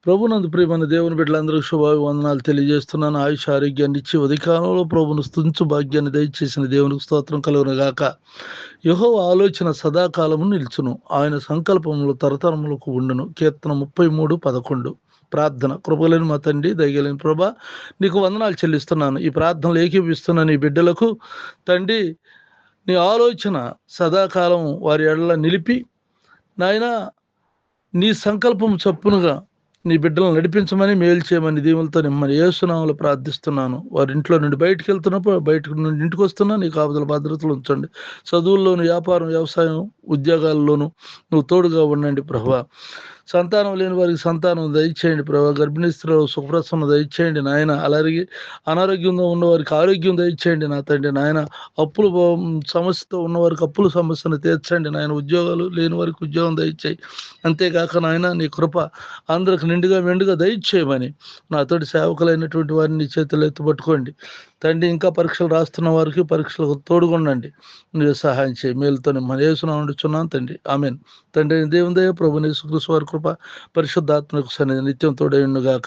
ప్రభునందు ప్రియమైన దేవుని బిడ్డలందరికీ శుభాభివందనాలు తెలియజేస్తున్నాను. ఆయుష ఆరోగ్యాన్ని ఇచ్చి ఉదయకాలంలో ప్రభును స్తుతించు భాగ్యాన్ని దయచేసిన దేవునికి స్తోత్రం కలుగును గాక. యెహోవా ఆలోచన సదాకాలము నిలుచును, ఆయన సంకల్పములు తరతరములకు ఉండును. కీర్తన 33:11. ప్రార్థన. కృపగలిగిన మా తండ్రి, దయగలిగిన ప్రభా, నీకు వందనాలు చెల్లిస్తున్నాను. ఈ ప్రార్థనలు ఏకీపిస్తున్న నీ బిడ్డలకు తండ్రి, నీ ఆలోచన సదాకాలం వారి ఎడల నిలిపి నాయనా నీ సంకల్పం చొప్పునుగా నీ బిడ్డలను నడిపించమని, మేలు చేయమని, దీవులతో నిమ్మని యేసునామములో ప్రార్థిస్తున్నాను. వారి ఇంట్లో నుండి బయటకు వెళ్తున్నప్పుడు, బయటకు నుండి ఇంటికి వస్తున్నా నీ కాపుదల భద్రతలు ఉంచండి. చదువుల్లోను, వ్యాపారం, వ్యవసాయం, ఉద్యోగాల్లోనూ నువ్వు తోడుగా ఉండండి ప్రభువా. సంతానం లేని వారికి సంతానం దయచేయండి ప్రభావ. గర్భిణీ స్త్రీలు సుప్రసన్న దయచేయండి నాయన. అలాగే అనారోగ్యంగా ఉన్న వారికి ఆరోగ్యం దయచేయండి నా తండ్రి నాయన. అప్పుల సమస్యతో ఉన్నవారికి అప్పుల సమస్యను తీర్చండి నాయన. ఉద్యోగాలు లేని వారికి ఉద్యోగం దయచేయి. అంతేకాక నాయన నీ కృప అందరికి నిండుగా మెండుగా దయచేయమని నాతోటి సేవకులైనటువంటి వారిని నీ చేతులు ఎత్తుపట్టుకోండి తండ్రి. ఇంకా పరీక్షలు రాస్తున్న వారికి పరీక్షలకు తోడుగుండండి. నువ్వు సహాయం చేయి. మేలుతో మన యేసునామమున తండ్రి, ఆమేన్. తండ్రి దేవుని దయ, ప్రభువైన యేసుక్రీస్తు వారి కృప, పరిశుద్ధాత్మకు సన్నిధి నిత్యం తోడై ఉండుగాక.